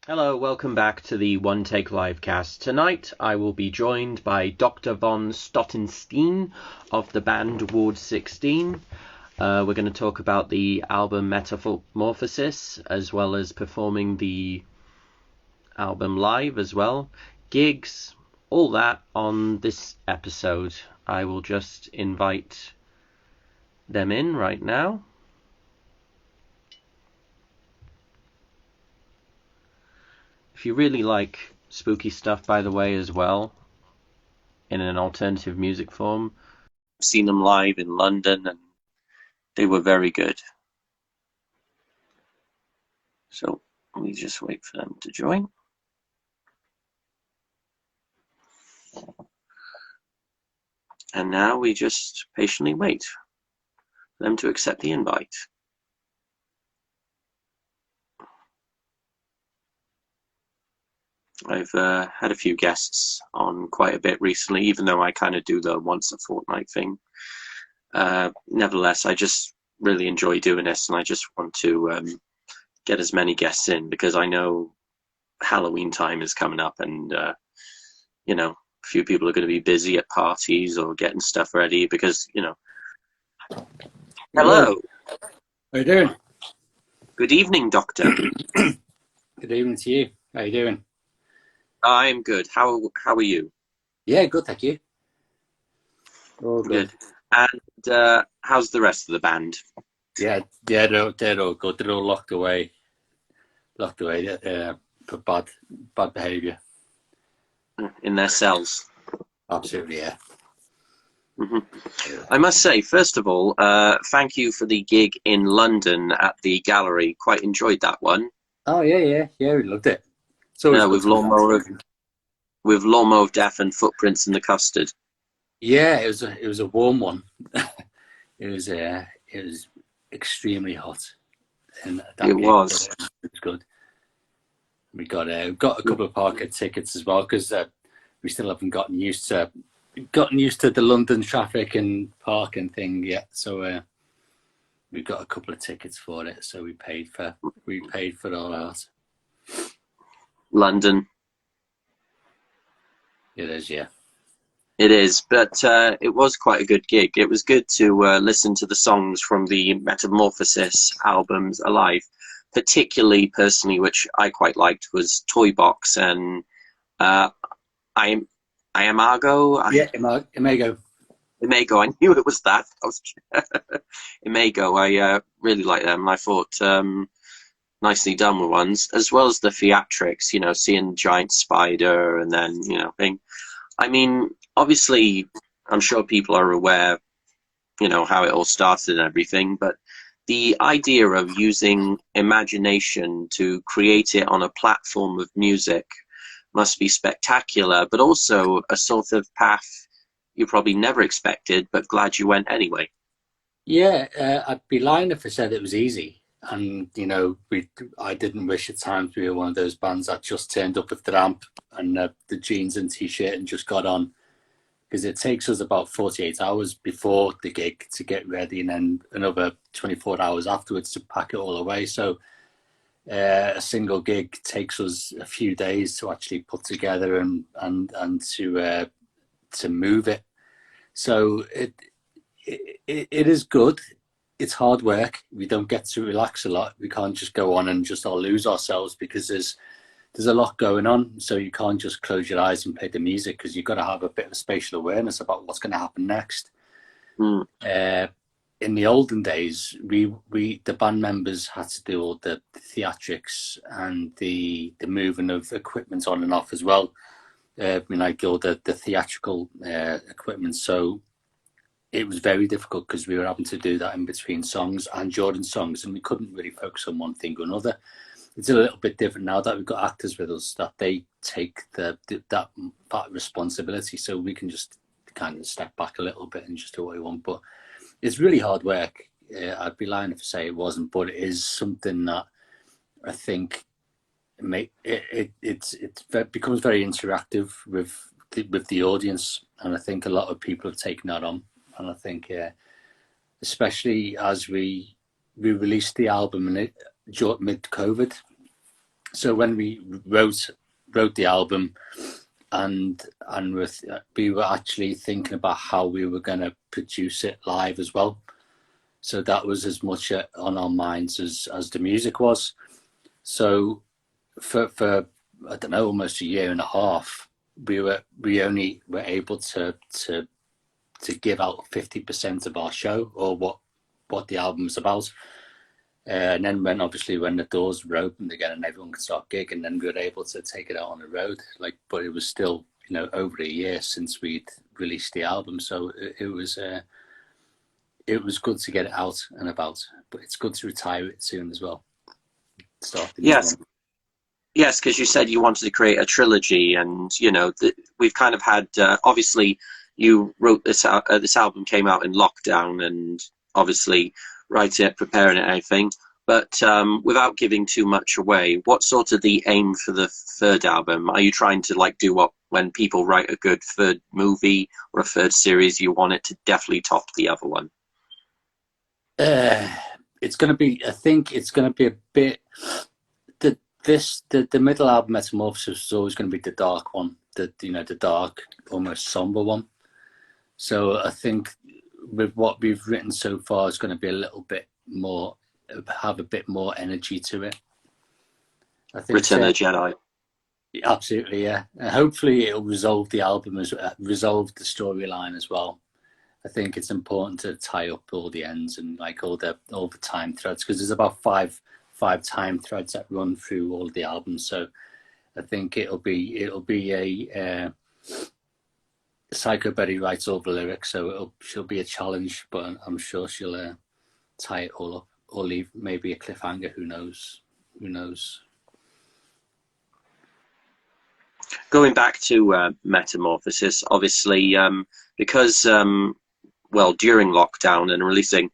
Hello, welcome back to the One Take Livecast. Tonight I will be joined by Doktor Von Stottenstein of the band Ward 16. We're going to talk about the album Metamorphosis, as well as performing the album live as well. Gigs, all that on this episode. I will just invite them in right now. If you really like spooky stuff, by the way, as well, in an alternative music form, I've seen them live in London and they were very good. So let me just wait for them to join. And now we just patiently wait for them to accept the invite. I've had a few guests on quite a bit recently, even though I kind of do the once a fortnight thing. Nevertheless, I just really enjoy doing this, and I just want to get as many guests in because I know Halloween time is coming up, and a few people are going to be busy at parties or getting stuff ready because, Hello. How you doing? Good evening, Doctor. Good evening to you. How you doing? I'm good. How are you? Yeah, good, thank you. All good. And how's the rest of the band? Yeah, they're all good. They're all locked away for bad behaviour. In their cells? Absolutely, yeah. I must say, first of all, thank you for the gig in London at the gallery. Quite enjoyed that one. Oh, yeah, we loved it. So with Lawnmower of Death and Footprints in the Custard. Yeah, it was a warm one. it was extremely hot. And it was. It was good. We got a couple of park tickets as well because we still haven't gotten used to the London traffic and parking thing yet. So we got a couple of tickets for it. So we paid for all ours. London. It is, yeah. It is, but it was quite a good gig. It was good to listen to the songs from the Metamorphosis albums alive. Particularly, personally, which I quite liked, was Toy Box and I Am Argo. Yeah, Imago. Imago. I knew it was that. Imago. I really like them. I thought nicely done with ones, as well as the theatrics. Seeing Giant Spider and then thing. I mean, obviously, I'm sure people are aware, how it all started and everything, but the idea of using imagination to create it on a platform of music must be spectacular, but also a sort of path you probably never expected, but glad you went anyway. Yeah, I'd be lying if I said it was easy. And, I didn't wish at times we were one of those bands that just turned up with the ramp and the jeans and t-shirt and just got on. Because it takes us about 48 hours before the gig to get ready and then another 24 hours afterwards to pack it all away. So a single gig takes us a few days to actually put together and to move it. So it is good. It's hard work. We don't get to relax a lot. We can't just go on and just all lose ourselves because there's a lot going on. So you can't just close your eyes and play the music because you've got to have a bit of spatial awareness about what's going to happen next. In the olden days, we the band members had to do all the theatrics and the moving of equipment on and off as well. Like all the theatrical equipment. So it was very difficult because we were having to do that in between songs and during songs, and we couldn't really focus on one thing or another. It's a little bit different now that we've got actors with us that they take that responsibility, so we can just kind of step back a little bit and just do what we want. But it's really hard work. I'd be lying if I say it wasn't, but it is something that I think it becomes very interactive with the audience, and I think a lot of people have taken that on. And I think, especially as we released the album mid-COVID, So when we wrote the album, and we were actually thinking about how we were going to produce it live as well. So that was as much on our minds as the music was. So for I don't know, almost a year and a half, we only were able to give out 50% of our show, or what the album's about. And then when the doors were opened again and everyone could start gigging, then we were able to take it out on the road. But it was still, over a year since we'd released the album, so it was good to get it out and about. But it's good to retire it soon as well. Start the new Yes. one. Yes, because you said you wanted to create a trilogy, and we've kind of had. Obviously, you wrote this out. This album came out in lockdown, and obviously, writing it, preparing it, everything. But without giving too much away, what's sort of the aim for the third album? Are you trying to do what when people write a good third movie or a third series, you want it to definitely top the other one? It's going to be. I think it's going to be a bit. The middle album, Metamorphosis, is always going to be the dark one. The dark, almost somber one. So I think with what we've written so far, it's going to be a little bit more, have a bit more energy to it. I think Return of the Jedi. Absolutely, yeah. Hopefully, it'll resolve the album resolve the storyline as well. I think it's important to tie up all the ends and all the time threads, because there's about five time threads that run through all of the albums. So I think it'll be a Psycho Betty writes all the lyrics, so she'll be a challenge, but I'm sure she'll tie it all up, or leave maybe a cliffhanger. Who knows? Going back to Metamorphosis, obviously, because during lockdown and releasing,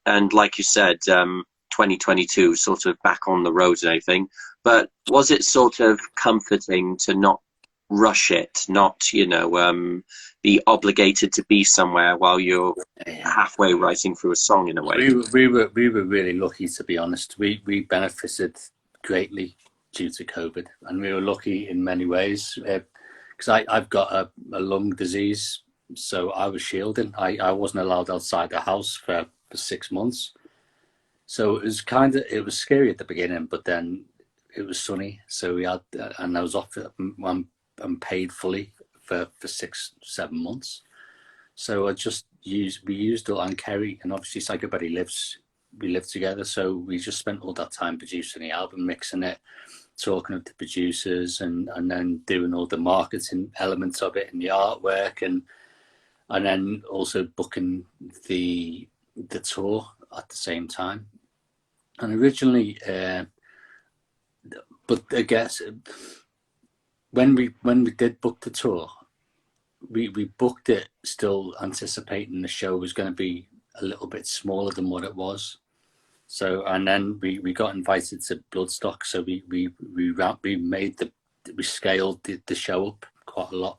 and like you said, 2022 sort of back on the road and everything. But was it sort of comforting to not rush it, not be obligated to be somewhere while you're halfway writing through a song in a way? We were really lucky, to be honest. We benefited greatly due to COVID, and we were lucky in many ways, because I've got a lung disease, so I was shielding. I wasn't allowed outside the house for 6 months, so it was scary at the beginning, but then it was sunny, so we had, and I was off. I'm paid fully for 6-7 months, so we used it on Kerry, and obviously Psycho Betty we live together, so we just spent all that time producing the album, mixing it, talking with the producers, and then doing all the marketing elements of it and the artwork, and then also booking the tour at the same time. And originally, but I guess when we did book the tour, we booked it still anticipating the show was going to be a little bit smaller than what it was. So, and then we got invited to Bloodstock, so we scaled the show up quite a lot,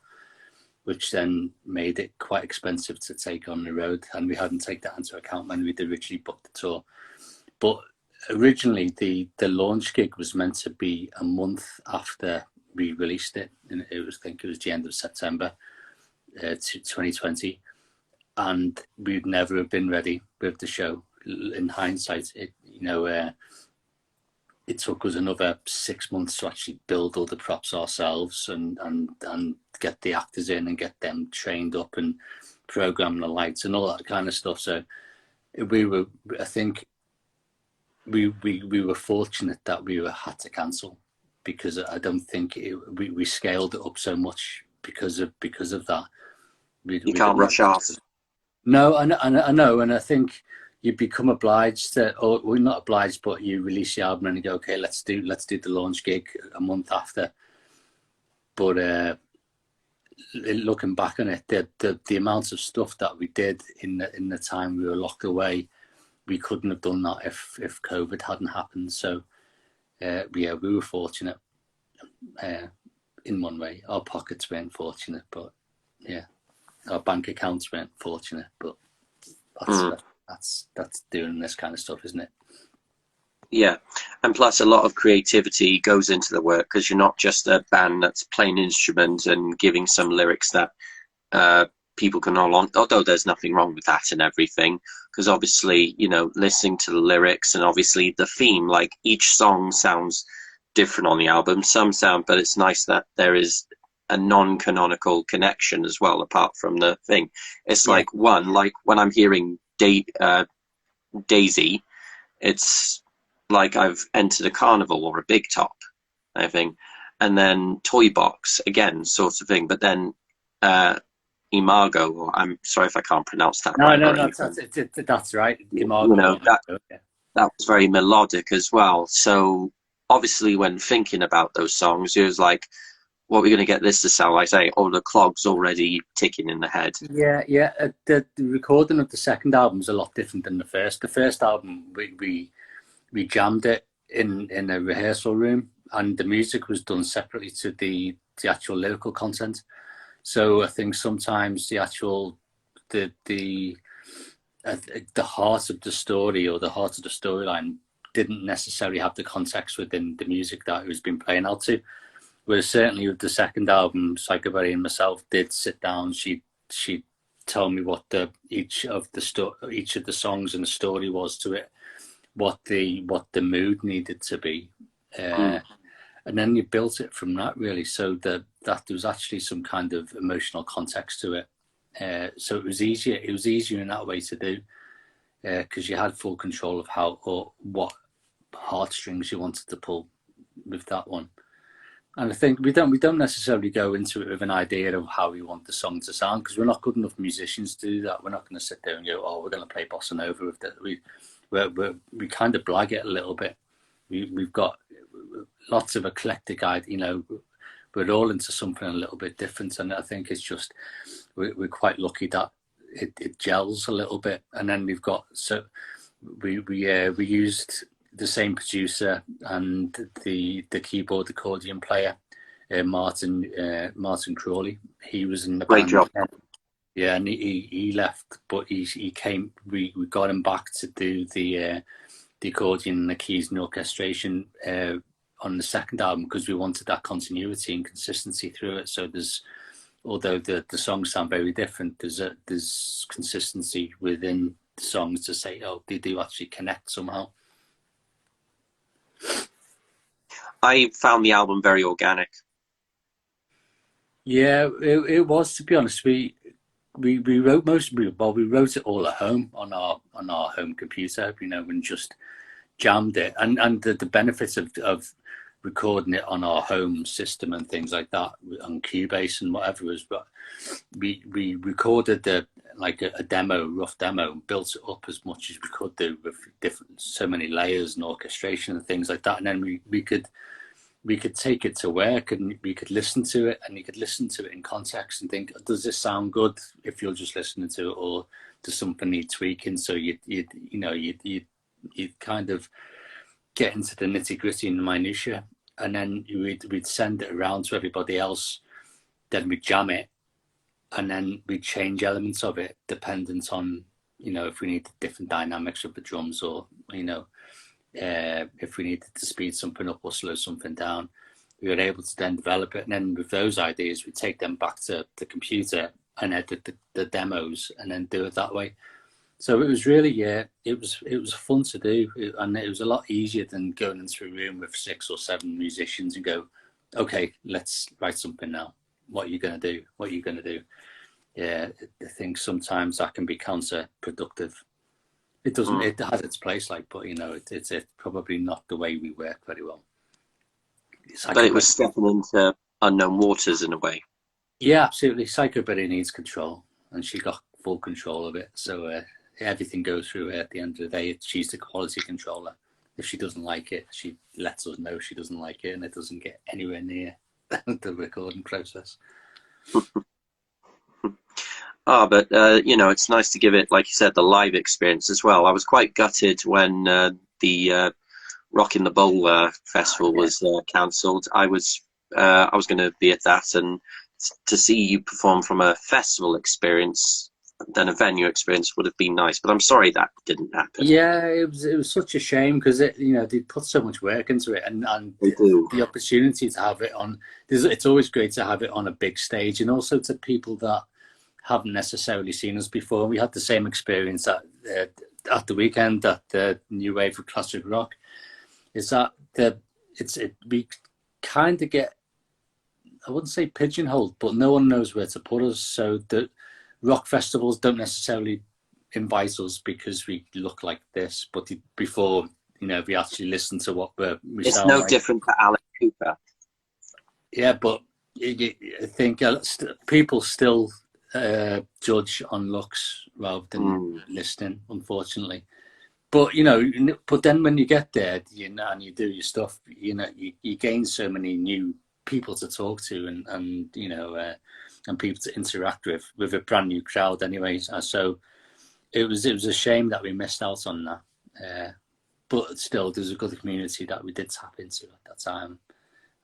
which then made it quite expensive to take on the road, and we hadn't taken that into account when we'd originally booked the tour. But originally, the launch gig was meant to be a month after we released it, and I think it was the end of September 2020, and we'd never have been ready with the show. In hindsight, it took us another 6 months to actually build all the props ourselves, and get the actors in and get them trained up and program the lights and all that kind of stuff. So I think we were fortunate that we had to cancel, because I don't think we scaled it up so much because of that. You can't rush off. No, I know, and I think you become obliged to, or well, not obliged, but you release the album and you go, okay, let's do the launch gig a month after. But looking back on it, the amount of stuff that we did in the time we were locked away, we couldn't have done that if COVID hadn't happened. So we were fortunate in one way. Our pockets weren't fortunate, but yeah, our bank accounts weren't fortunate. But that's doing this kind of stuff, isn't it? Yeah, and plus a lot of creativity goes into the work because you're not just a band that's playing instruments and giving some lyrics that uh, people can all on. Although there's nothing wrong with that and everything, because obviously, you know, listening to the lyrics and obviously the theme, like each song sounds different on the album. Some sound, but it's nice that there is a non-canonical connection as well, apart from the thing. It's Yeah. like one, like when I'm hearing Daisy, it's like I've entered a carnival or a big top, I think. And then Toy Box, again, sort of thing. But then Imago, or I'm sorry if I can't pronounce that No, right no, or no, anything. that's right. You Imago. know, that was very melodic as well. So obviously when thinking about those songs, it was like, what are we going to get this to sound like? Say, oh, the clock's already ticking in the head. Yeah, yeah. The recording of the second album is a lot different than the first. The first album, we jammed it in a rehearsal room, and the music was done separately to the actual lyrical content. So I think sometimes the the heart of the story or the heart of the storyline didn't necessarily have the context within the music that it was being playing out to. Whereas certainly with the second album, Psychoberry and myself did sit down. She told me what each of the songs and the story was to it, what the mood needed to be, Mm. and then you built it from that really. So that there was actually some kind of emotional context to it. So it was easier. It was easier in that way to do because you had full control of how or what heartstrings you wanted to pull with that one. And I think we don't necessarily go into it with an idea of how we want the song to sound because we're not good enough musicians to do that. We're not going to sit there and go, oh, we're going to play bossa nova with that. We kind of blag it a little bit. We've got lots of eclectic ideas, you know. We're all into something a little bit different, and I think it's just we're quite lucky that it gels a little bit. And then we used the same producer and the keyboard accordion player, Martin Crawley. He was in the Great band. job. Yeah, and he left, but he came. We got him back to do the accordion and the keys and orchestration on the second album because we wanted that continuity and consistency through it. So although the songs sound very different, there's consistency within the songs to say, oh, they do actually connect somehow. I found the album very organic. Yeah, it was, to be honest. We wrote we wrote it all at home on our home computer, you know, and just jammed it. And the benefits of recording it on our home system and things like that on Cubase and whatever was, but we recorded a demo, rough demo, and built it up as much as we could do with so many layers and orchestration and things like that. And then we could take it to work and we could listen to it, and you could listen to it in context and think, does this sound good if you're just listening to it, or does something need tweaking? So you'd kind of get into the nitty gritty and the minutiae, and then we'd send it around to everybody else. Then we'd jam it, and then we'd change elements of it dependent on, you know, if we needed different dynamics of the drums, or, you know, if we needed to speed something up or slow something down. We were able to then develop it, and then with those ideas, we'd take them back to the and edit the demos, and then do it that way. So it was really, it was fun to do, and it was a lot easier than going into a room with 6 or 7 musicians and go, okay, let's write something now. What are you going to do? What are you going to do? Yeah, I think sometimes that can be counterproductive. It doesn't. It has its place, but you know, it's probably not the way we work very well. But it was stepping into unknown waters in a way. Yeah, absolutely. Psychoberry needs control, and she got full control of it. So everything goes through her at the end of the day. She's the quality controller. If she doesn't like it, she lets us know she doesn't like it, and it doesn't get anywhere near the recording process. But you know, it's nice to give it, like you said, the live experience as well. I was quite gutted when the Rock in the Bowl festival was cancelled. I was going to be at that, and to see you perform from a festival experience then a venue experience would have been nice. But I'm sorry that didn't happen. Yeah, it was such a shame because they put so much work into it, and They do. the opportunity to have it on. It's always great to have it on a big stage, and also to people that haven't necessarily seen us before. We had the same experience at the weekend at the New Wave of Classic Rock. Is that we kind of get, I wouldn't say pigeonholed, but no one knows where to put us. So the rock festivals don't necessarily invite us because we look like this, but before we actually listen to what we It's sound no like. different to Alice Cooper. Yeah, but I think people still judge on looks rather than listening, unfortunately. But but then when you get there, and you do your stuff, you gain so many new people to talk to, and people to interact with a brand new crowd. Anyways, so it was a shame that we missed out on that. But still, there's a good community that we did tap into at that time,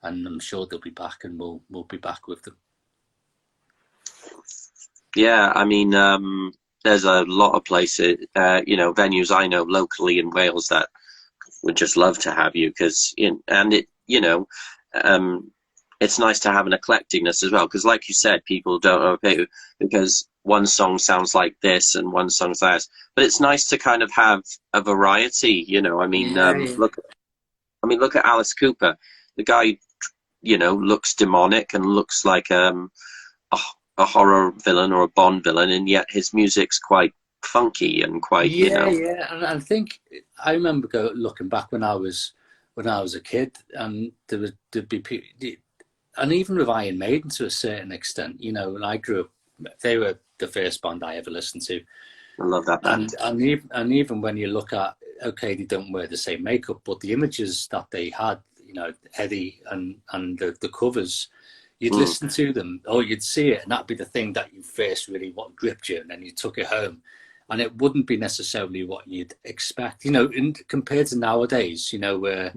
and I'm sure they'll be back, and we'll be back with them. Yeah, I mean, there's a lot of places, venues I know locally in Wales that would just love to have you because, it's nice to have an eclecticness as well because, like you said, people don't know because one song sounds like this and one song's like this. But it's nice to kind of have a variety, I mean, look at Alice Cooper. The guy, looks demonic and looks like a horror villain or a Bond villain, and yet his music's quite funky and quite, Yeah. And I think I remember looking back when I was a kid, and there'd be people, and even with Iron Maiden to a certain extent, when I grew up, they were the first band I ever listened to. I love that band. And even when you look at, okay, they don't wear the same makeup, but the images that they had, Eddie and the covers, you'd listen to them or you'd see it, and that'd be the thing that you first really gripped you, and then you took it home, and it wouldn't be necessarily what you'd expect, compared to nowadays, where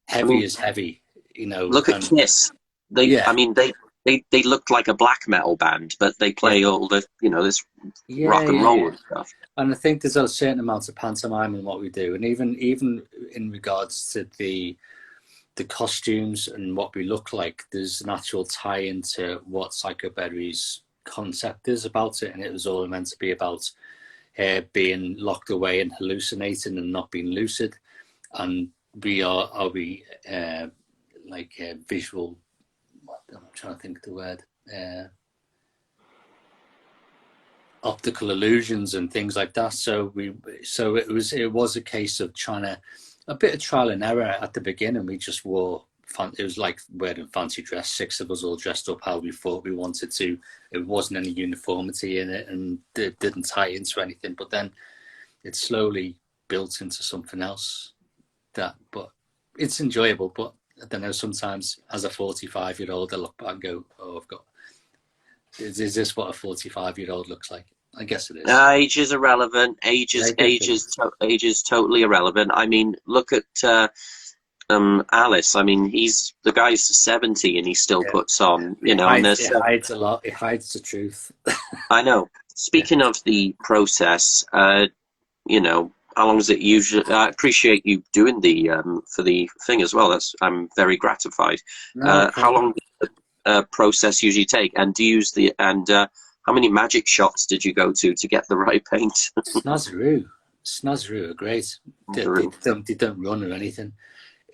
heavy is heavy. Look at Kiss. They looked like a black metal band, but they play all the this rock and roll and stuff. And I think there's a certain amount of pantomime in what we do, and even in regards to the costumes and what we look like, there's an actual tie into what Psychoberry's concept is about it, and it was all meant to be about being locked away and hallucinating and not being lucid, and we are visual. I'm trying to think of the word. Optical illusions and things like that. So it was a case of a bit of trial and error at the beginning. We just wore it was like wearing fancy dress, 6 of us all dressed up how we thought we wanted to. It wasn't any uniformity in it, and it didn't tie into anything. But then it slowly built into something else. But it's enjoyable. But I don't know, sometimes as a 45-year-old, I look back and go, oh, is this what a 45-year-old looks like? I guess it is. Age is irrelevant. Age is totally irrelevant. I mean, look at Alice. I mean, the guy's 70 and he still puts on, It hides a lot. It hides the truth. I know. Speaking of the process, how long does it usually? I appreciate you doing the for the thing as well. I'm very gratified. How long does the process usually take? And do you use how many magic shots did you go to get the right paint? Snazaroo are great. They don't run or anything.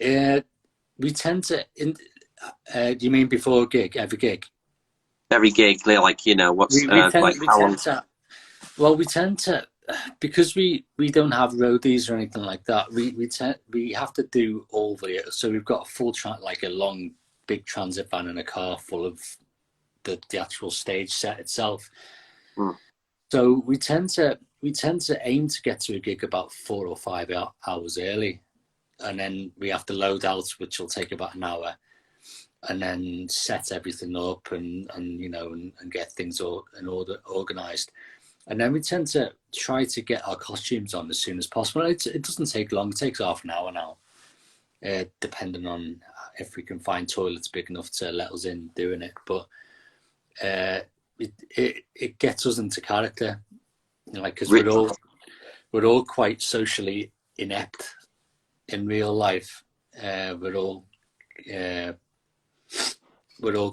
We tend to. Do you mean before a gig? Every gig? Every gig, like what's how long? Well, we tend to. Because we don't have roadies or anything like that, we have to do all the. So we've got a full a long big transit van and a car full of the actual stage set itself. So we tend to aim to get to a gig about 4 or 5 hours early, and then we have to load out, which will take about an hour, and then set everything up and get things organized. And then we tend to try to get our costumes on as soon as possible. It doesn't take long. It takes half an hour now, depending on if we can find toilets big enough to let us in doing it. But it gets us into character. like, because we're all quite socially inept in real life. We're all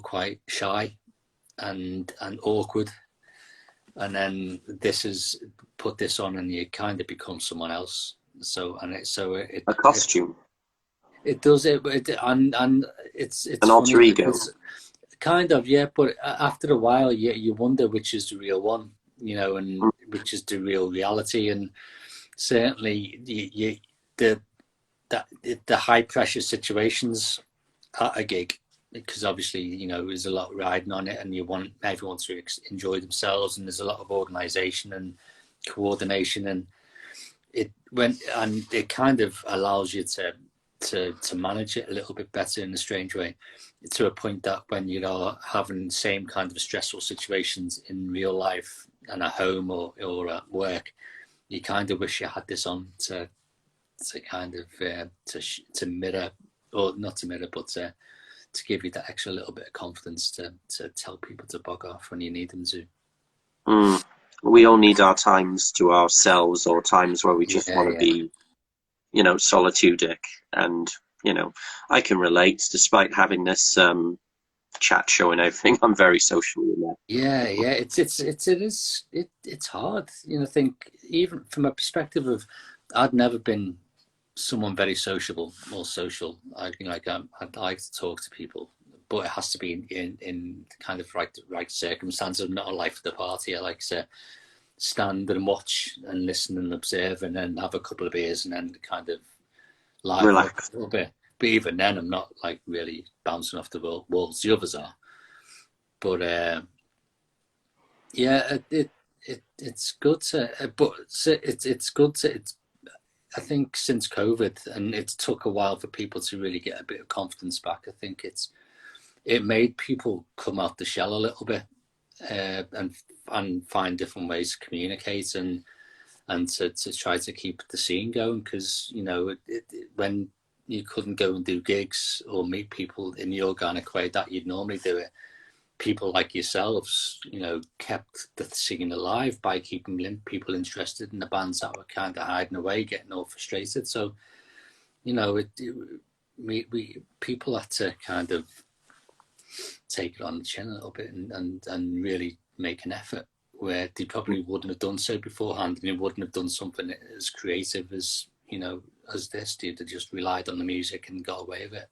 quite shy and awkward, and then this is put this on, and you kind of become someone else. So a costume, it does it, and it's an funny alter ego. because kind of, yeah, but after a while you wonder which is the real one, and which is the real reality. And certainly the high pressure situations at a gig, because obviously there's a lot riding on it, and you want everyone to enjoy themselves, and there's a lot of organization and coordination, and it kind of allows you to manage it a little bit better in a strange way, to a point that when you're having the same kind of stressful situations in real life and at home or at work, you kind of wish you had this on to kind of to mirror, or not to mirror, but to give you that extra little bit of confidence to tell people to bog off when you need them to. We all need our times to ourselves, or times where we just want to be, solitudic. And, I can relate, despite having this chat show and everything. I'm very social in that. Yeah. It's hard. I think even from a perspective of, I'd never been someone very sociable or social. I like to talk to people, but it has to be in kind of right circumstances, not a life of the party. I like to stand and watch and listen and observe, and then have a couple of beers, and then kind of Relax a little bit. But even then, I'm not like really bouncing off the walls. The others are, but it's good to. But it's good to. I think since COVID, and it took a while for people to really get a bit of confidence back. I think it made people come out the shell a little bit, and find different ways to communicate and to try to keep the scene going. Because when you couldn't go and do gigs or meet people in the organic way that you'd normally do it, people like yourselves, kept the scene alive by keeping people interested in the bands that were kind of hiding away, getting all frustrated. So, people had to kind of take it on the chin a little bit and really make an effort where they probably wouldn't have done so beforehand, and they wouldn't have done something as creative as as this. They just relied on the music and got away with it.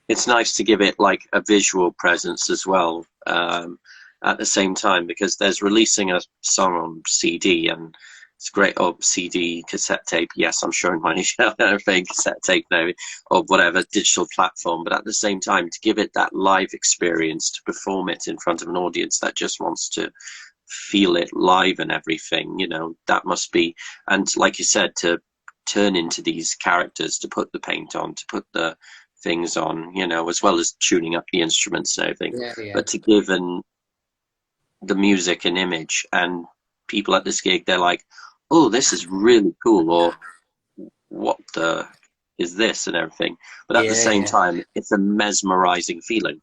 It's nice to give it like a visual presence as well, at the same time, because there's releasing a song on CD, and it's great. CD, cassette tape. Yes, I'm showing my cassette tape now, or whatever digital platform. But at the same time, to give it that live experience, to perform it in front of an audience that just wants to feel it live and everything, that must be. And like you said, to turn into these characters, to put the paint on, to put the things on, as well as tuning up the instruments and everything. Yeah. But to give the music an image, and people at this gig, they're like, oh, this is really cool, or what the is this, and everything. But at the same time, it's a mesmerizing feeling.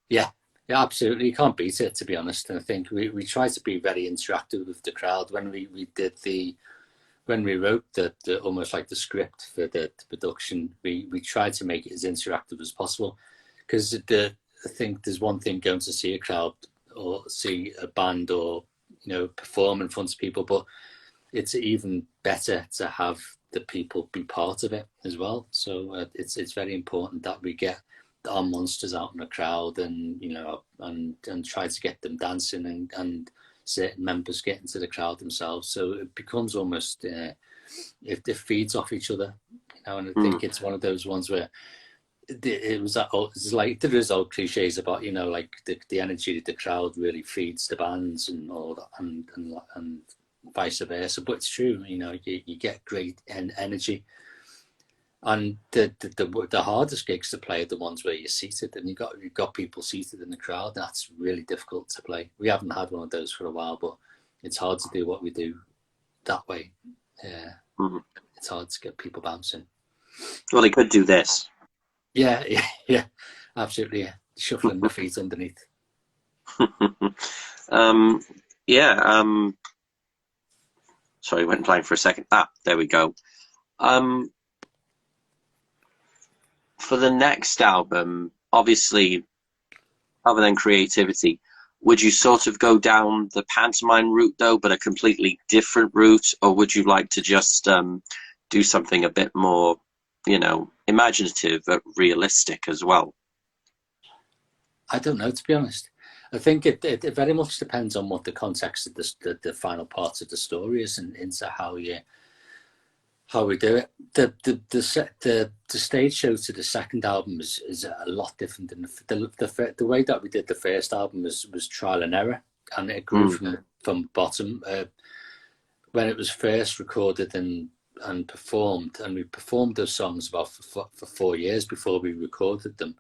Yeah, absolutely. You can't beat it, to be honest. And I think we try to be very interactive with the crowd when we wrote the almost like the script for the production. We tried to make it as interactive as possible, because I think there's one thing going to see a crowd or see a band or perform in front of people, but it's even better to have the people be part of it as well. So it's very important that we get our monsters out in the crowd, and and try to get them dancing, and certain members get into the crowd themselves. So it becomes almost it feeds off each other, and I think it's one of those ones where it's like there is old cliches about like the energy of the crowd really feeds the bands and all that, and vice versa. But it's true, you get great energy. And the hardest gigs to play are the ones where you're seated, and you've got people seated in the crowd. That's really difficult to play. We haven't had one of those for a while, but it's hard to do what we do that way. It's hard to get people bouncing. Well, they could do this. Yeah, absolutely. Yeah. Shuffling the feet underneath. Yeah. Sorry, went blind for a second. Ah, there we go. Um, for the next album, obviously, other than creativity, would you sort of go down the pantomime route though, but a completely different route, or would you like to just do something a bit more, imaginative but realistic as well? I don't know, to be honest. I think it very much depends on what the context of the final parts of the story is, and into how we do it. The stage show to the second album is a lot different than the way that we did the first album was trial and error, and it grew Mm. from the bottom. When it was first recorded and performed, and we performed those songs about for 4 years before we recorded them.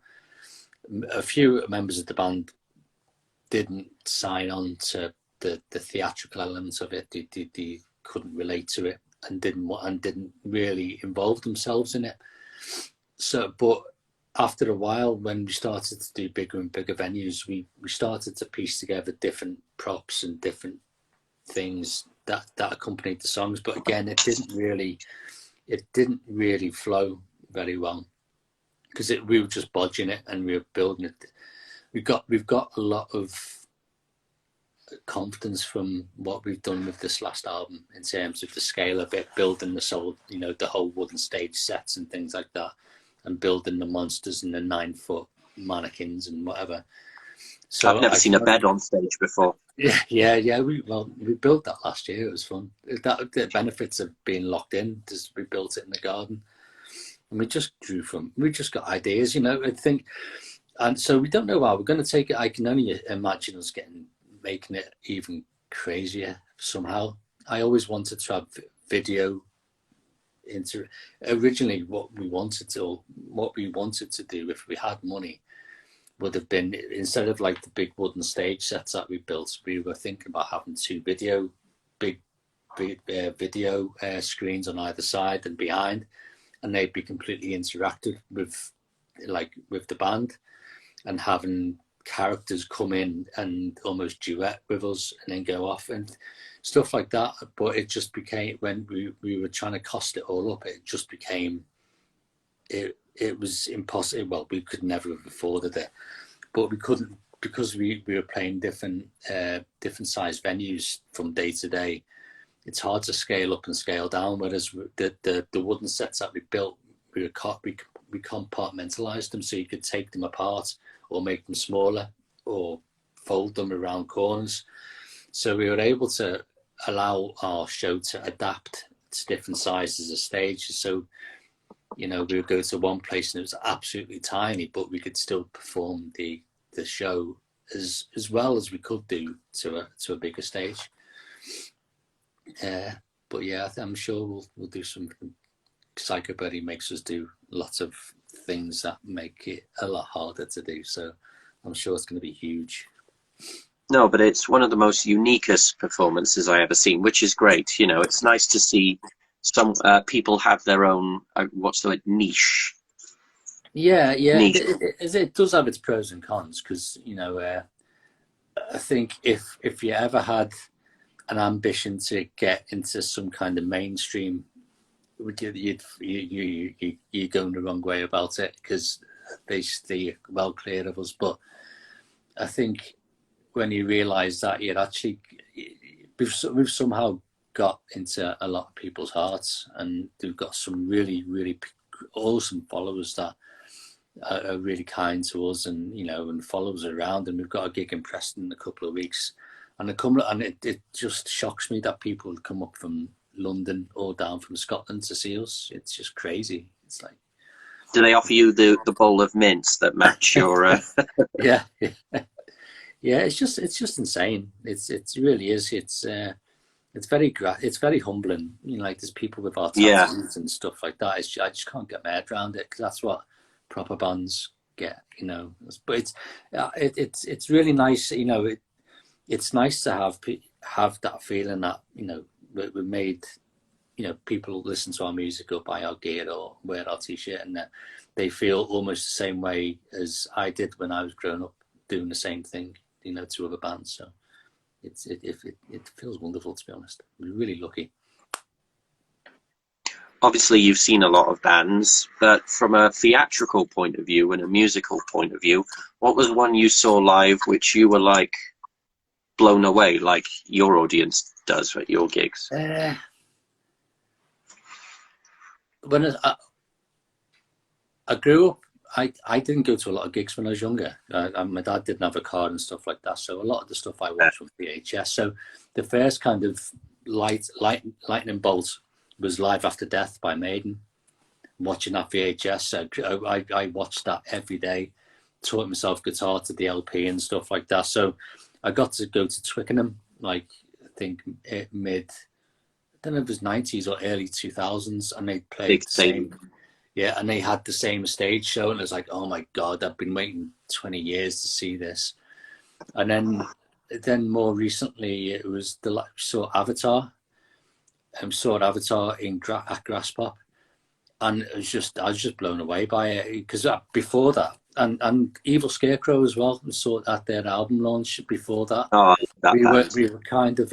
A few members of the band didn't sign on to the theatrical elements of it. They couldn't relate to it and didn't really involve themselves in it. So, but after a while, when we started to do bigger and bigger venues, we started to piece together different props and different things that accompanied the songs. But again, it didn't really flow very well, because we were just bodging it and we were building it. We've got a lot of confidence from what we've done with this last album in terms of the scale of it, building the whole wooden stage sets and things like that, and building the monsters and the 9-foot mannequins and whatever. So I've never seen a bed on stage before. Yeah. We built that last year. It was fun. The benefits of being locked in, just we built it in the garden, and we just got ideas, I think. And so we don't know how we're going to take it. I can only imagine us making it even crazier somehow. I always wanted to have video into originally what we wanted to do if we had money would have been, instead of like the big wooden stage sets that we built, we were thinking about having two big video screens on either side and behind, and they'd be completely interactive with the band, and having characters come in and almost duet with us and then go off and stuff like that. But it just became, when we were trying to cost it all up, it just became, it was impossible. Well, we could never have afforded it, but we couldn't, because we were playing different size venues from day to day. It's hard to scale up and scale down. Whereas the wooden sets that we built, we compartmentalized them, so you could take them apart or make them smaller or fold them around corners. So we were able to allow our show to adapt to different sizes of stages. So, we would go to one place and it was absolutely tiny, but we could still perform the show as well as we could do to a bigger stage. But yeah, I'm sure we'll do something. Psycho Buddy makes us do lots of things that make it a lot harder to do. So I'm sure it's going to be huge. No, but it's one of the most uniquest performances I ever seen, which is great. It's nice to see some people have their own, what's the word, niche. Yeah. Niche. It does have its pros and cons, because, I think if you ever had an ambition to get into some kind of mainstream, you're going the wrong way about it, because they stay well clear of us. But I think when you realise that we've somehow got into a lot of people's hearts, and we've got some really, really awesome followers that are really kind to us, and and follow us around. And we've got a gig in Preston in a couple of weeks, and it just shocks me that people would come up from London or down from Scotland to see us. It's just crazy. It's like, do they offer you the bowl of mints that match your? Yeah. It's just insane. It really is. It's very humbling. Like, there's people with our tattoos and stuff like that. I just can't get my head around it, because that's what proper bands get. But it's really nice. It's nice to have that feeling that we made. People listen to our music or buy our gear or wear our t-shirt, and that they feel almost the same way as I did when I was growing up doing the same thing, to other bands. So it feels wonderful, to be honest. We're really lucky. Obviously, you've seen a lot of bands, but from a theatrical point of view and a musical point of view, what was one you saw live which you were like blown away, like your audience does at your gigs? When I grew up, I didn't go to a lot of gigs when I was younger. My dad didn't have a car and stuff like that, so a lot of the stuff I watched was VHS. So the first kind of lightning bolt was Live After Death by Maiden. Watching that VHS, I watched that every day. Taught myself guitar to the LP and stuff like that. So I got to go to Twickenham, like I think I don't know if it was 90s or early 2000s, and they played the same. Yeah, and they had the same stage show, and it was like, oh my God, I've been waiting 20 years to see this. And then more recently, it was saw Avatar. Saw Avatar at Graspop, and I was just blown away by it, because before that, and Evil Scarecrow as well, we saw it at their album launch. Before that, we were kind of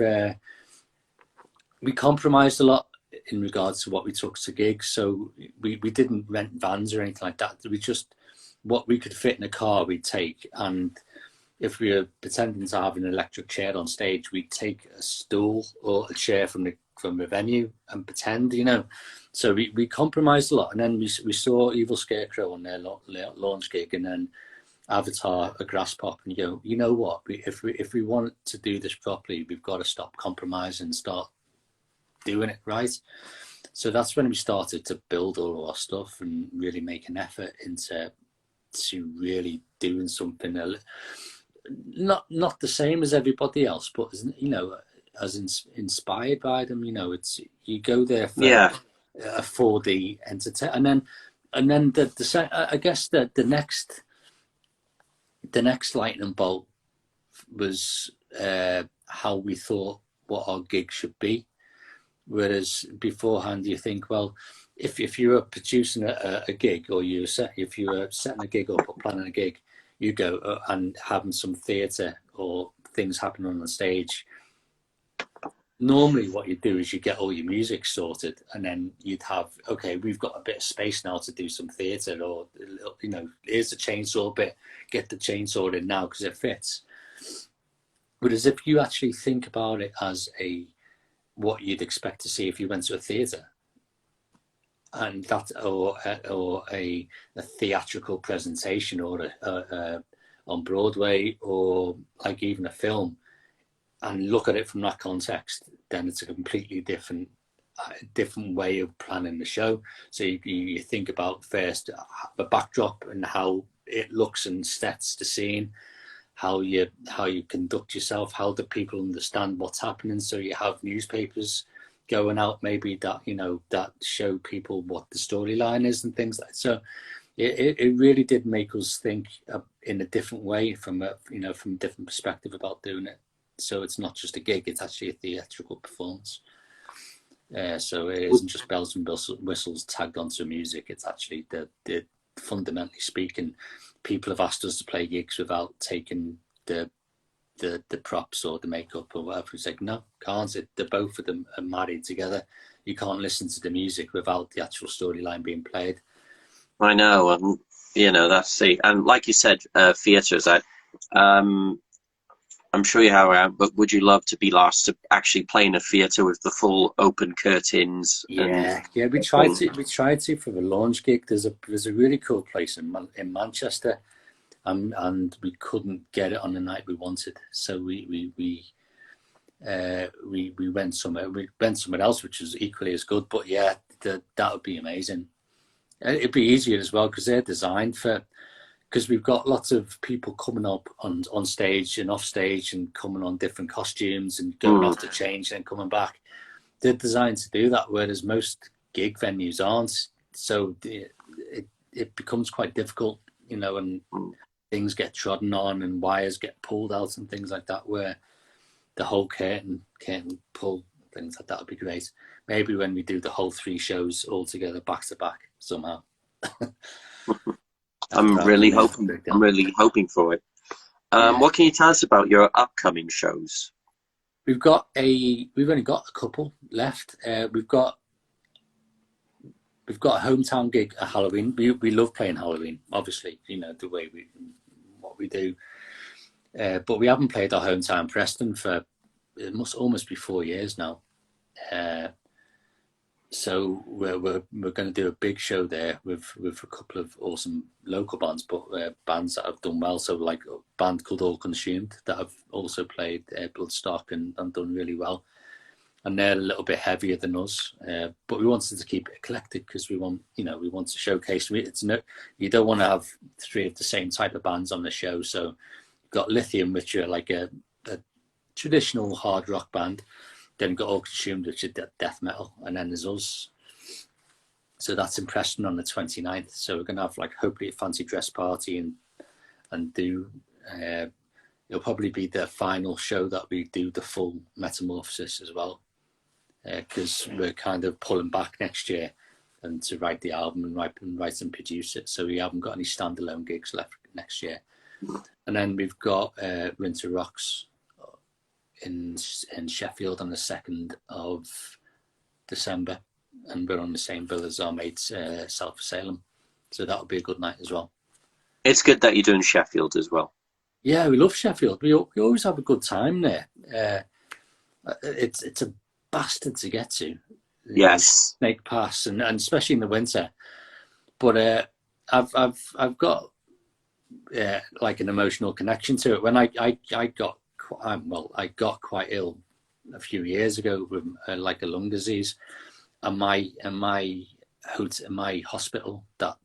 we compromised a lot in regards to what we took to gigs. So we didn't rent vans or anything like that. We just, what we could fit in a car, we'd take. And if we were pretending to have an electric chair on stage, we'd take a stool or a chair from the venue and pretend, you know. So we compromised a lot. And then we saw Evil Scarecrow on their launch gig, and then Avatar at Graspop, and you go, you know what? If we want to do this properly, we've got to stop compromising and start doing it right. So that's when we started to build all our stuff and really make an effort into really doing something not the same as everybody else, but you know, as inspired by them. You know, it's, you go there for a 4D entertainment, and then I guess the next lightning bolt was how we thought what our gig should be. Whereas beforehand, you think, well, if you were producing a gig, or if you were setting a gig up or planning a gig, you go and having some theatre or things happening on the stage. Normally what you do is you get all your music sorted, and then you'd have, okay, we've got a bit of space now to do some theatre, or, you know, here's the chainsaw bit, get the chainsaw in now because it fits. Whereas if you actually think about it as what you'd expect to see if you went to a theatre, and that, or a theatrical presentation, or on Broadway, or like even a film, and look at it from that context, then it's a completely different way of planning the show. So you think about first the backdrop and how it looks and sets the scene, how you conduct yourself, how do people understand what's happening. So you have newspapers going out maybe that, you know, that show people what the storyline is and things like that. So it really did make us think in a different way, from a different perspective about doing it. So it's not just a gig, it's actually a theatrical performance. So it isn't just bells and whistles tagged onto music. It's actually the fundamentally speaking, people have asked us to play gigs without taking the props or the makeup or whatever. It's like, no, can't. The both of them are married together. You can't listen to the music without the actual storyline being played. I know, you know, that's the, and like you said, theatres. I'm sure you have around, but would you love to be last to actually play in a theatre with the full open curtains? Yeah, we tried to for the launch gig. There's a really cool place in Manchester, and we couldn't get it on the night we wanted, so we went somewhere. We went somewhere else, which was equally as good. But yeah, that would be amazing. It'd be easier as well because they're designed for. Because we've got lots of people coming up on stage and off stage, and coming on different costumes and going off to change and coming back. They're designed to do that, whereas most gig venues aren't. So it becomes quite difficult, you know, and things get trodden on and wires get pulled out and things like that, where the whole curtain pull, things like that would be great. Maybe when we do the whole 3 shows all together back to back somehow. I'm really hoping for it. What can you tell us about your upcoming shows? We've only got a couple left. We've got a hometown gig at Halloween. We love playing Halloween, obviously, the way what we do. But we haven't played our hometown Preston for, it must almost be 4 years now. So we're going to do a big show there with a couple of awesome local bands, but bands that have done well. So like a band called All Consumed that have also played Bloodstock and done really well. And they're a little bit heavier than us, but we wanted to keep it eclectic because we want to showcase. You don't want to have 3 of the same type of bands on the show. So you've got Lithium, which are like a traditional hard rock band. Then we've got All Consumed, which is death metal, and then there's us. So that's in Preston on the 29th. So we're gonna have hopefully a fancy dress party and do. It'll probably be the final show that we do the full Metamorphosis as well, because we're kind of pulling back next year and to write the album and write and produce it. So we haven't got any standalone gigs left next year. And then we've got Winter Rocks in Sheffield on the 2nd of December, and we're on the same bill as our mates South of Salem, so that'll be a good night as well. It's good that you're doing Sheffield as well. Yeah, we love Sheffield. We always have a good time there. It's a bastard to get to. Yes, Snake Pass, and especially in the winter. But I've got an emotional connection to it. When I got quite ill a few years ago with a lung disease, and my hospital that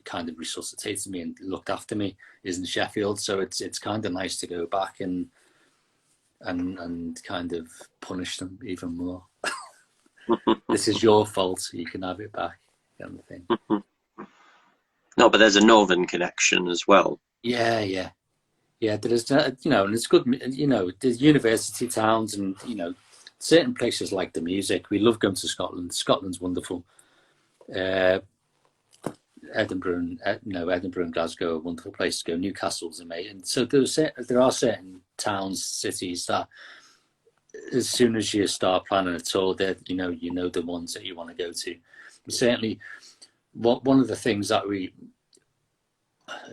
kind of resuscitated me and looked after me is in Sheffield. So it's kind of nice to go back and kind of punish them even more. This is your fault, you can have it back, kind of thing. No, but there's a northern connection as well. Yeah. There's and it's good. There's university towns and certain places like the music. We love going to Scotland. Scotland's wonderful. Edinburgh and Glasgow are a wonderful place to go. Newcastle's amazing. So there are certain towns, cities that, as soon as you start planning a tour, that the ones that you want to go to. Certainly, one of the things that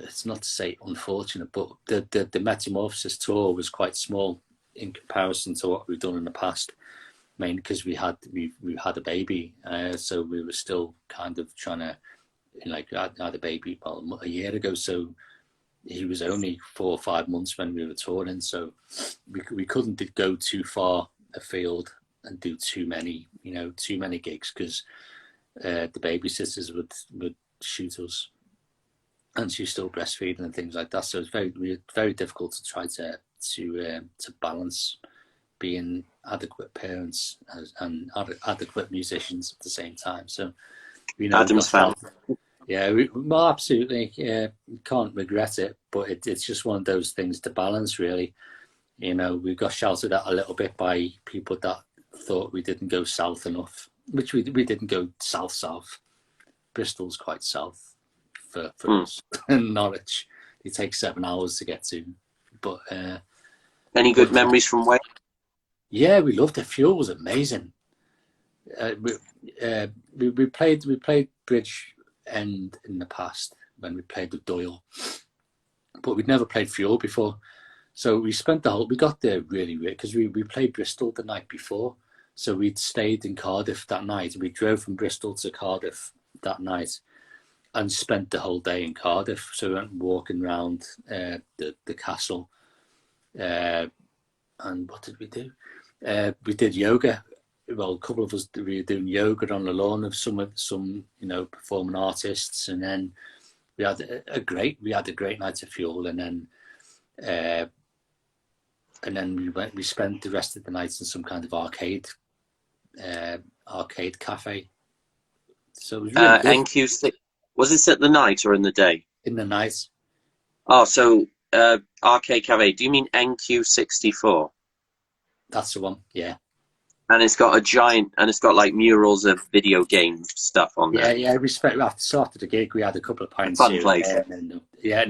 it's not to say unfortunate, but the Metamorphosis tour was quite small in comparison to what we've done in the past, mainly because we had a baby, so we were still kind of trying to, I had a baby a year ago, so he was only 4 or 5 months when we were touring, so we couldn't go too far afield and do too many gigs, because the babysitters would shoot us, and she's still breastfeeding and things like that. So it's very, very difficult to try to balance being adequate parents and adequate musicians at the same time. So Adam's fan. Yeah, absolutely. Yeah, can't regret it, but it's just one of those things to balance, really. We got shouted at a little bit by people that thought we didn't go south enough, which we didn't go south. Bristol's quite south for us. And Norwich, it takes 7 hours to get to. But any good memories from Wales? Yeah, we loved it. Fuel was amazing. We played Bridge End in the past when we played with Doyle, but we'd never played Fuel before. So we got there really because we played Bristol the night before. So we'd stayed in Cardiff that night. We drove from Bristol to Cardiff that night and spent the whole day in Cardiff. So we went walking around the castle. And what did we do? We did yoga. Well, a couple of us we were doing yoga on the lawn of some performing artists, and then we had a great night of Fuel, and then we spent the rest of the night in some kind of arcade cafe. So it was really good. NQ6. Was this at the night or in the day? In the night. Oh, so arcade cafe. Do you mean NQ64? That's the one. Yeah. And it's got like murals of video game stuff on there. Yeah. After the gig, we had a couple of pints. Fun place. And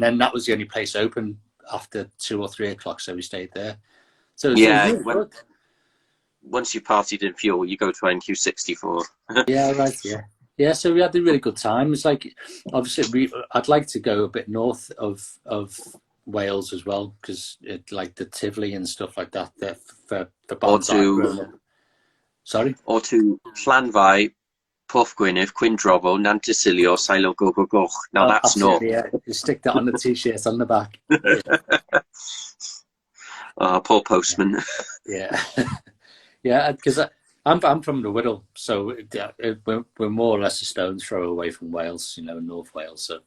then that was the only place open after 2 or 3 o'clock, so we stayed there. So it was really good. once you partied in Fuel, you go to NQ64. Yeah, right. Yeah, yeah. So we had a really good time. It's like obviously I'd like to go a bit north of Wales as well because it like the Tivoli and stuff like that. For or bands I've to grown up. Sorry. Llanfair, Porth Gwynedd, Quindrobo, Nantysilio, Silo Gogogoch. Now that's north. Absolutely. Yeah. You stick that on the t-shirt on the back. Yeah. Poor postman. Yeah. Yeah, because I'm from the Whittle, so we're more or less a stone's throw away from Wales, North Wales. So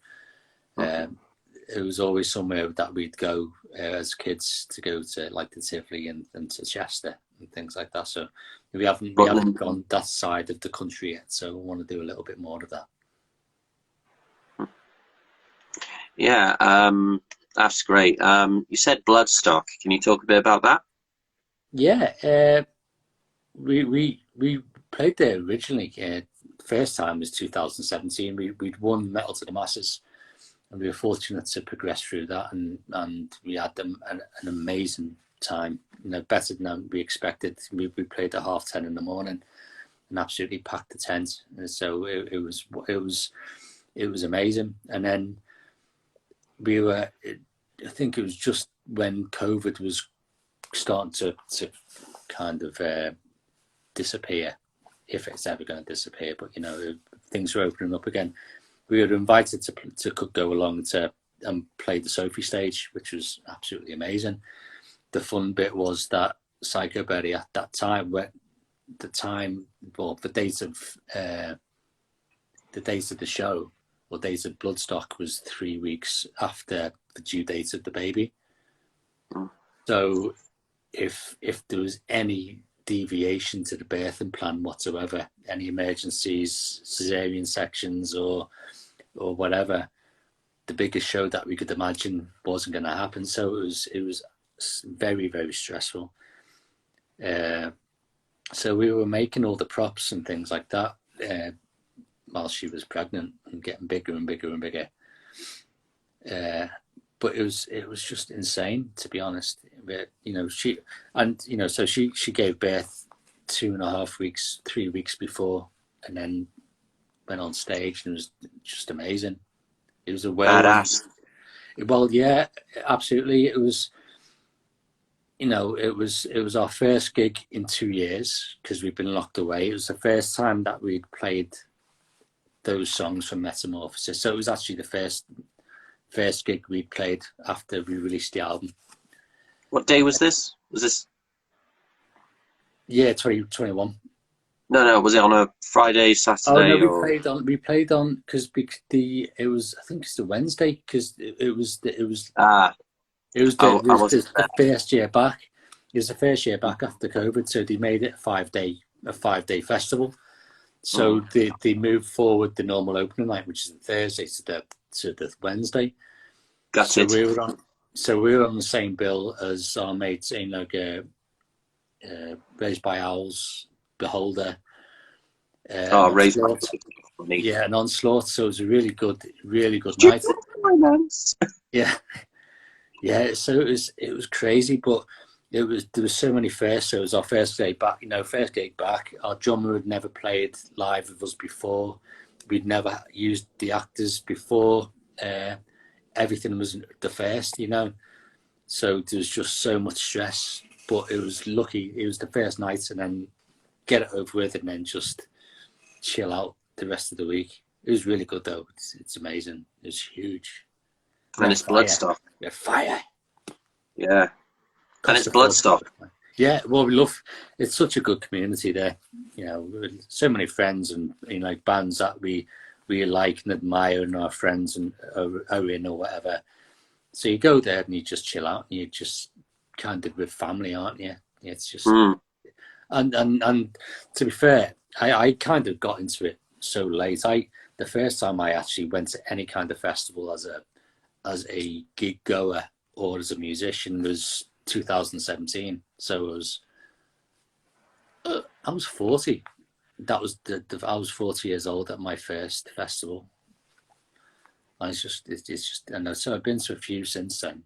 it was always somewhere that we'd go as kids to go to, like the Tivoli and to Chester and things like that. So we haven't gone that side of the country yet. So I want to do a little bit more of that. Yeah, that's great. You said Bloodstock. Can you talk a bit about that? Yeah, we played there originally. First time was 2017. We'd won Metal to the Masses, and we were fortunate to progress through that, and we had an amazing time. Better than we expected. We played at 10:30 in the morning, and absolutely packed the tent. And so it was amazing. And then we were. I think it was just when COVID was starting to kind of disappear, if it's ever going to disappear. But things were opening up again. We were invited to go along and play the Sophie stage, which was absolutely amazing. The fun bit was that Psychoberry at that time, the date of the show or date of Bloodstock was 3 weeks after the due date of the baby. So if there was any deviation to the birthing plan whatsoever, any emergencies, cesarean sections or whatever, the biggest show that we could imagine wasn't going to happen. So it was very, very stressful. So we were making all the props and things like that while she was pregnant and getting bigger and bigger and bigger. But it was just insane, to be honest. But, she gave birth 2.5 weeks, 3 weeks before, and then went on stage, and it was just amazing. It was a badass. Well, yeah, absolutely. It was, it was our first gig in 2 years because we've been locked away. It was the first time that we'd played those songs from Metamorphosis. So it was actually the first gig we played after we released the album. What day was this? Was this? Yeah, 2021. No. Was it on a Friday, Saturday? Oh no, we played on because it was, I think it's the Wednesday because it was the first year back. It was the first year back after COVID, so they made it a 5-day festival. So they moved forward the normal opening night, which is the Thursday, to the Wednesday. We were on the same bill as our mates in Raised by Owls, Beholder. Raised by Yeah, and Onslaught. So it was a really good night. Yeah. So it was crazy, but there was so many firsts. So it was our first day back. First gig back. Our drummer had never played live with us before. We'd never used the actors before. Everything was the first, So there was just so much stress. But it was lucky. It was the first night, and then get it over with, and then just chill out the rest of the week. It was really good though. It's amazing. It was huge. And it's Bloodstock. Yeah, fire. Yeah. And it's Bloodstock. Yeah, well, we love. It's such a good community there. So many friends and like bands that we like and admire, and our friends and are in or whatever. So you go there and you just chill out, and you just kind of with family, aren't you? It's just and to be fair, I kind of got into it so late. The first time I actually went to any kind of festival as a gig goer or as a musician was 2017. So I was 40. That was I was 40 years old at my first festival. It's just I know. So I've been to a few since then.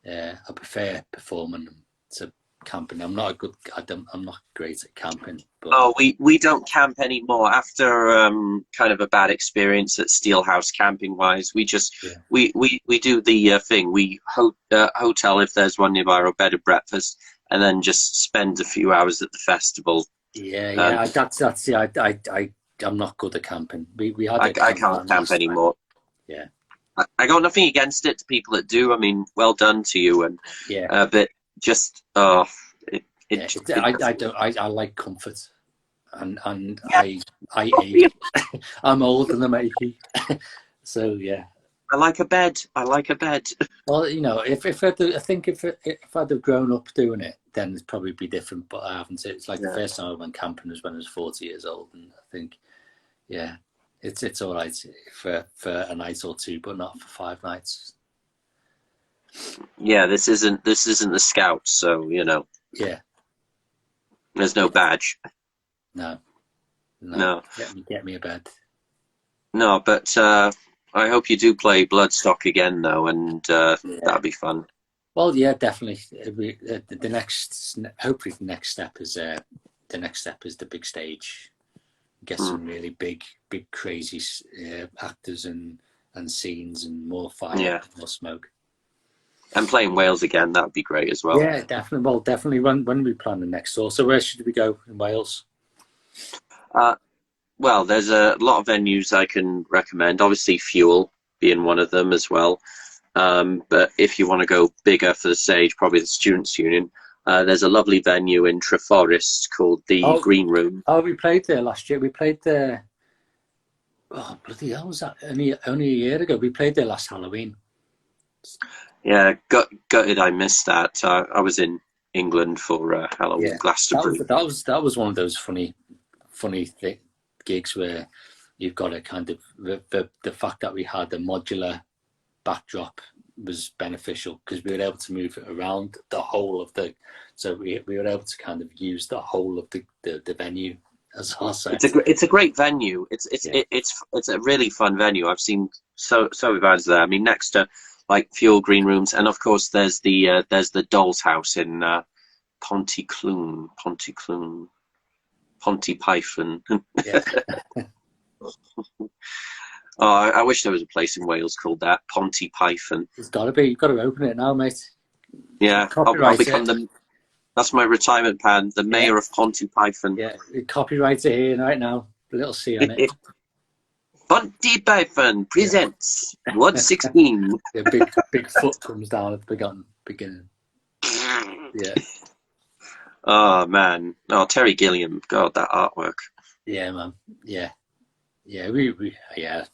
I prefer performing to camping. I'm not a good. I'm not great at camping. But Oh, we don't camp anymore after kind of a bad experience at Steelhouse camping wise. We just yeah, we do the thing. We hotel if there's one nearby or bed and breakfast, and then just spend a few hours at the festival. Um, yeah. That's yeah. I'm not good at camping. We had a I camp can't van camp this time. anymore. Yeah, I got nothing against it to people that do. I mean, well done to you, and yeah, but just it yeah. it, I don't. I like comfort, and yeah. I ache. I'm old and I'm achy. So yeah. I like a bed. I like a bed. Well, if I think if I'd have grown up doing it, then it'd probably be different. But I haven't. It's like the Yeah. first time I went camping was when I was 40 years old, and I think, yeah, it's all right for a night or two, but not for 5 nights. Yeah, this isn't the Scouts, so Yeah, there's no badge. no, no. No, Get me a bed. no, but I hope you do play Bloodstock again, though, and Yeah. that'll be fun. Well, yeah, definitely. Hopefully, the next step is the big stage. Get Hmm. some really big, crazy actors and scenes and more fire, Yeah, more smoke. and playing Wales again, that would be great as well. Yeah, definitely. Well, definitely. When we plan the next tour, so where should we go in Wales? Uh, well, there's a lot of venues I can recommend. Obviously, Fuel being one of them as well. But if you want to go bigger for the stage, probably the Students' Union. There's a lovely venue in Treforest called the Oh, Green Room. oh, we played there last year. We played there. Oh, bloody hell! Was that only a year ago? We played there last Halloween. Yeah, gutted I missed that. I was in England for Halloween Yeah, that Glastonbury. was one of those funny gigs where you've got a kind of the fact that we had a modular backdrop was beneficial because we were able to move it around the whole of the. So we were able to kind of use the whole of the venue as our set. It's a great venue. Yeah. It's a really fun venue. I've seen so many bands there. I mean, next to like Fuel, Green Rooms, and of course there's the Doll's House in Pontyclun, Pontypython. Yeah. Oh, I wish there was a place in Wales called that, Pontypython. It's got to be. You've got to open it now, mate. Yeah, I'll become that's my retirement plan, the mayor of Pontypython. Yeah, copyright it here right now. A little C on it. Pontypython presents 116. Yeah, big foot comes down at the beginning. Yeah. Oh man, oh Terry Gilliam, God, that artwork. Yeah, man. Yeah,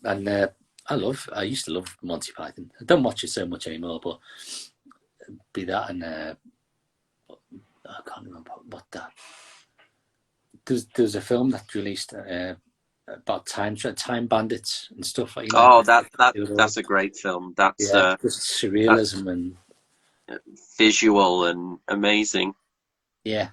and I used to love Monty Python. I don't watch it so much anymore, but be that and I can't remember what that. There's a film that released about time bandits and stuff like. Oh, that's a great film. That's just surrealism and visual and amazing. Yeah.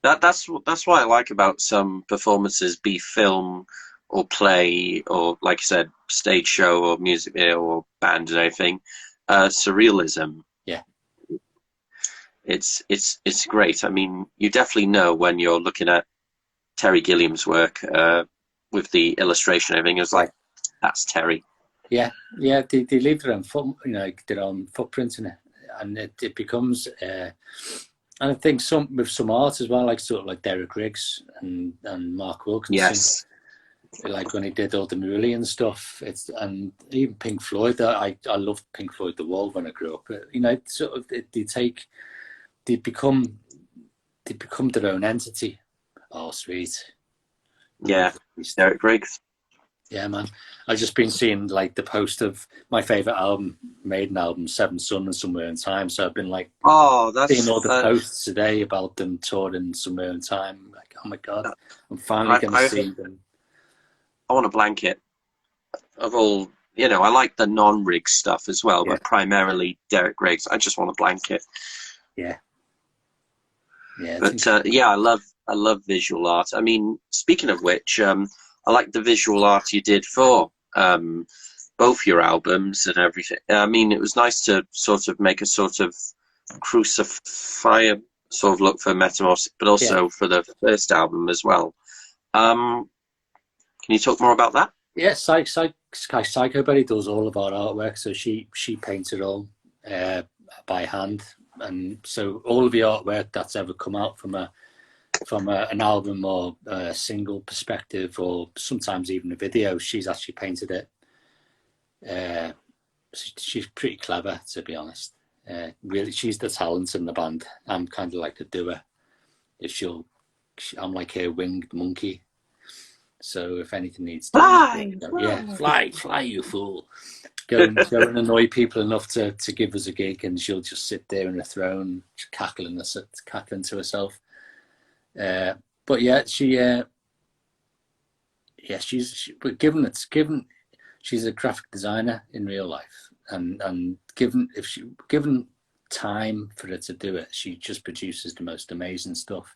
That's what I like about some performances, be film or play or, like I said, stage show or music video or band and everything. Surrealism. Yeah. It's great. I mean, you definitely know when you're looking at Terry Gilliam's work with the illustration and everything. It's like, that's Terry. Yeah. They leave their own their own footprint in it, and it becomes. And I think with some art as well, like sort of like Derek Riggs and Mark Wilkinson. Yes. Like when he did all the Marillion stuff, and even Pink Floyd. I loved Pink Floyd The Wall when I grew up. Sort of they become their own entity. Oh, sweet. Yeah, Derek Riggs. Yeah, man. I've just been seeing like the post of my favorite album, Maiden album, Seven Sun and Somewhere in Time. So I've been like, seeing all the posts today about them touring Somewhere in Time. Like, oh my god, I'm finally going to see them. I want a blanket of all. I like the non-rig stuff as well, but primarily Derek Riggs. I just want a blanket. Yeah. But I love visual art. I mean, speaking of which, I like the visual art you did for both your albums and everything. I mean, it was nice to sort of make a sort of crucifixion sort of look for Metamorphosis, but Yeah, also for the first album as well. Um, can you talk more about that? yeah. Psycho Berry does all of our artwork, so she paints it all uh, by hand, and so all of the artwork that's ever come out an album or a single perspective, or sometimes even a video, she's actually painted it. She's pretty clever, to be honest. Really, she's the talent in the band. I'm kind of like a doer. If I'm like her winged monkey. So if anything needs doing, Fly, yeah, fly. fly, you fool. Go and annoy people enough to give us a gig, and she'll just sit there in a throne, cackling to herself. But yeah, but given she's a graphic designer in real life, and given time for her to do it, she just produces the most amazing stuff.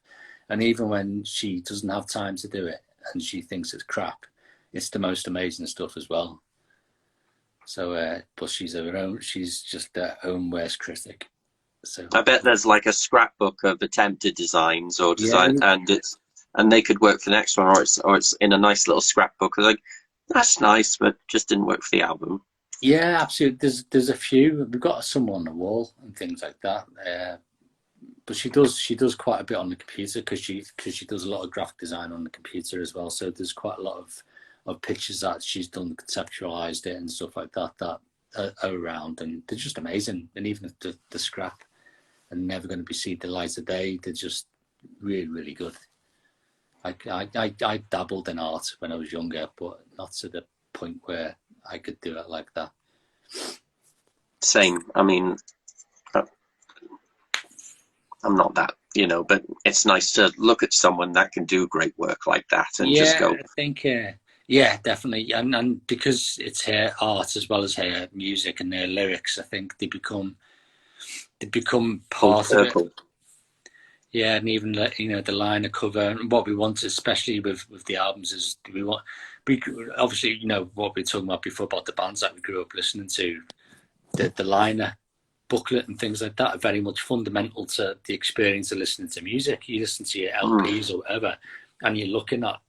And even when she doesn't have time to do it and she thinks it's crap, it's the most amazing stuff as well. So, but she's just her own worst critic. So I bet there's like a scrapbook of attempted designs or yeah, design, and they could work for the next one, or it's in a nice little scrapbook. Like that's nice, but just didn't work for the album. yeah, absolutely. There's a few. We've got some on the wall and things like that. But she does quite a bit on the computer because she does a lot of graphic design on the computer as well. So there's quite a lot of pictures that she's done, conceptualized it and stuff like that are around, and they're just amazing. And even if the scrap and never going to be seen the light of day, they're just really, really good. I dabbled in art when I was younger, but not to the point where I could do it like that. Same. I mean, I'm not that, but it's nice to look at someone that can do great work like that and just Yeah, go, I think, yeah, definitely. And because it's her art as well as her music and her lyrics, I think they become full part of it. circle. Yeah, and even the liner cover and what we want, especially with the albums, is we obviously what we were talking about before about the bands that we grew up listening to. The liner booklet and things like that are very much fundamental to the experience of listening to music. You listen to your LPs or whatever, and you're looking at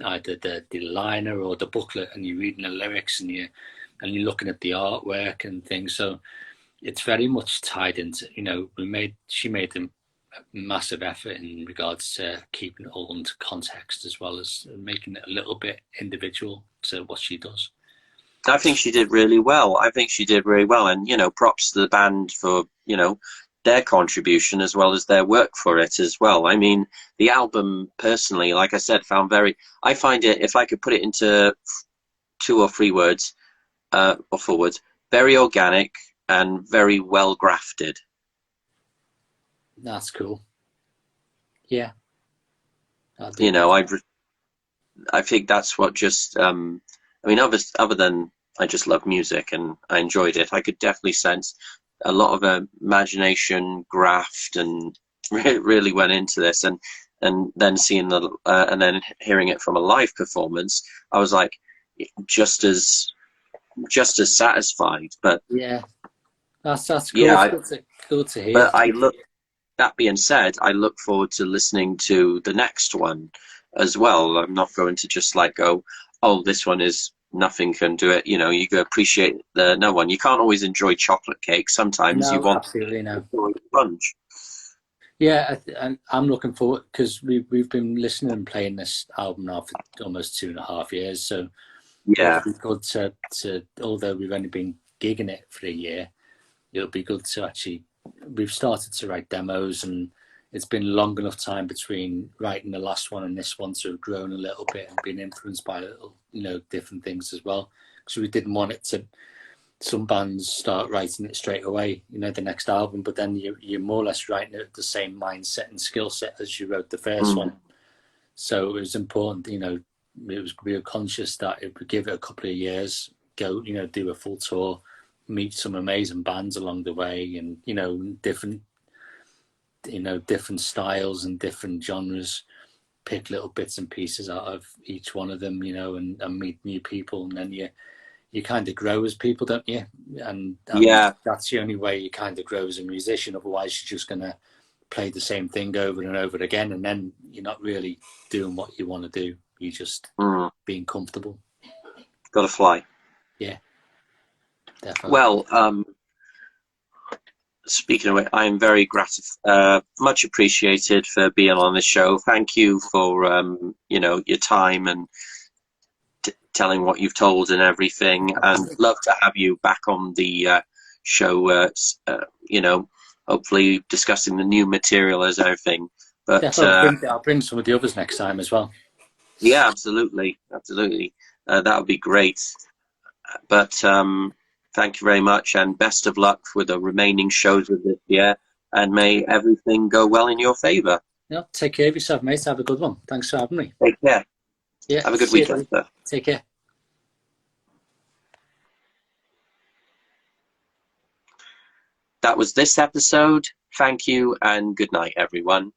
either the liner or the booklet, and you're reading the lyrics, and you're looking at the artwork and things. So it's very much tied into. She made a massive effort in regards to keeping it all into context, as well as making it a little bit individual to what she does. I think she did really well. And props to the band for their contribution as well as their work for it as well. I mean, the album personally, like I said, I find it, if I could put it into 2 or 3 words, or 4 words, very organic and very well grafted. That's cool. Yeah, I do. You know, I think that's what just I mean, other than I just love music and I enjoyed it, I could definitely sense a lot of imagination, graft, and really went into this. And then seeing and then hearing it from a live performance, I was like just as satisfied. But Yeah, that's cool. yeah, It's good to hear. but that being said, I look forward to listening to the next one as well. I'm not going to just like go, oh, this one is nothing can do it. You go appreciate the no one. You can't always enjoy chocolate cake. Sometimes you No, want absolutely no. sponge. Yeah, I'm looking forward because we've been listening and playing this album now for almost 2.5 years. So Yeah. it'll be good to although we've only been gigging it for a year, it'll be good to actually. We've started to write demos, and it's been long enough time between writing the last one and this one to have grown a little bit and been influenced by little, different things as well. Because we didn't want it to. Some bands start writing it straight away, the next album, but then you're more or less writing it with the same mindset and skill set as you wrote the first one. So it was important, we were conscious that if we give it a couple of years, go, do a full tour, meet some amazing bands along the way, and different styles and different genres, pick little bits and pieces out of each one of them, and meet new people, and then you kind of grow as people, don't you? And Yeah. that's the only way you kind of grow as a musician. Otherwise, you're just gonna play the same thing over and over again, and then you're not really doing what you want to do. You're just being comfortable. Got to fly. Yeah, definitely. Well, speaking of it, I am very much appreciated for being on the show. Thank you for your time and telling what you've told and everything. And love to have you back on the show. Hopefully discussing the new material as everything. But I'll bring some of the others next time as well. Yeah, absolutely. That would be great. But thank you very much, and best of luck with the remaining shows of this year, and may everything go well in your favour. Yeah, take care of yourself, mate. Have a good one. Thanks for having me. Take care. Yeah, have a good weekend, sir. Take care. That was this episode. Thank you, and good night, everyone.